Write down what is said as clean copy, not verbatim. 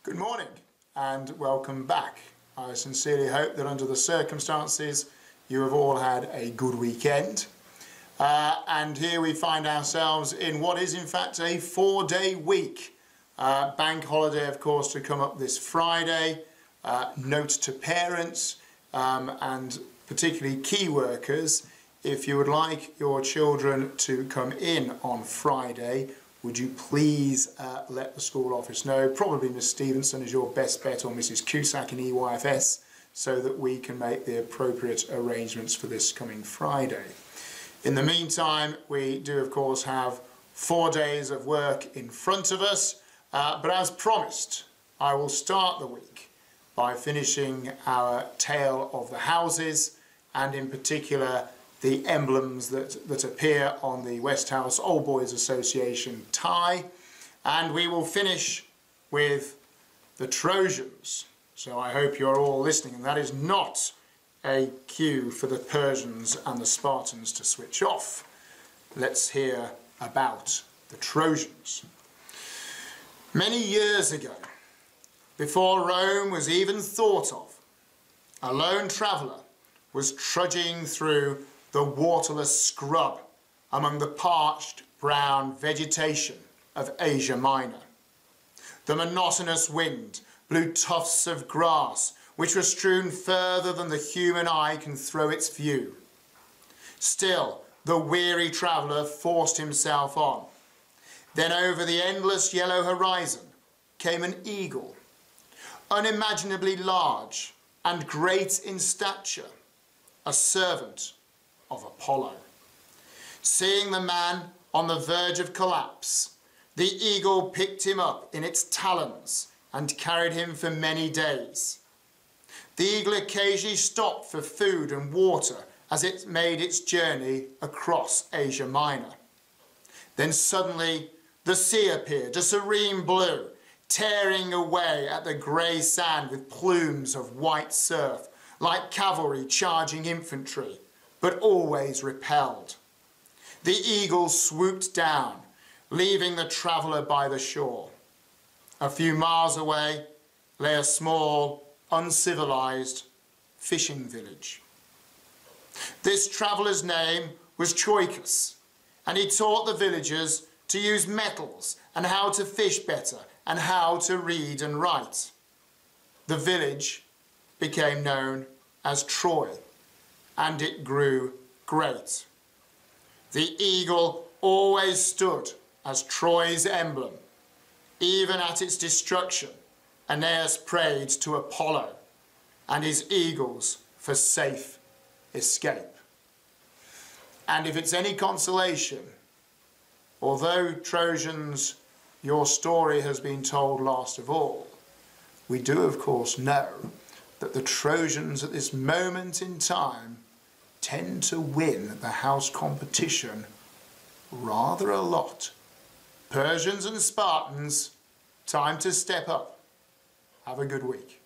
Good morning and welcome back. I sincerely hope that under the circumstances you have all had a good weekend. And here we find ourselves in what is in fact a 4-day week. Bank holiday, of course, to come up this Friday. Note to parents and particularly key workers, if you would like your children to come in on Friday, would you please let the school office know? Probably Miss Stevenson is your best bet, or Mrs. Cusack in EYFS, so that we can make the appropriate arrangements for this coming Friday. In the meantime, we do of course have 4 days of work in front of us, but as promised, I will start the week by finishing our tale of the houses, and in particular the emblems that appear on the Westhouse Old Boys Association tie, and we will finish with the Trojans. So I hope you're all listening, and that is not a cue for the Persians and the Spartans to switch off. Let's hear about the Trojans. Many years ago, before Rome was even thought of, a lone traveller was trudging through the waterless scrub among the parched brown vegetation of Asia Minor. The monotonous wind blew tufts of grass which were strewn further than the human eye can throw its view. Still, the weary traveller forced himself on. Then over the endless yellow horizon came an eagle, unimaginably large and great in stature, a servant of Apollo. Seeing the man on the verge of collapse, the eagle picked him up in its talons and carried him for many days. The eagle occasionally stopped for food and water as it made its journey across Asia Minor. Then suddenly the sea appeared, a serene blue, tearing away at the grey sand with plumes of white surf, like cavalry charging infantry, but always repelled. The eagle swooped down, leaving the traveller by the shore. A few miles away lay a small, uncivilized fishing village. This traveller's name was Troikus, and he taught the villagers to use metals and how to fish better and how to read and write. The village became known as Troy, and it grew great. The eagle always stood as Troy's emblem. Even at its destruction, Aeneas prayed to Apollo and his eagles for safe escape. And if it's any consolation, although Trojans, your story has been told last of all, we do of course know that the Trojans at this moment in time tend to win the house competition rather a lot. Persians and Spartans, time to step up. Have a good week.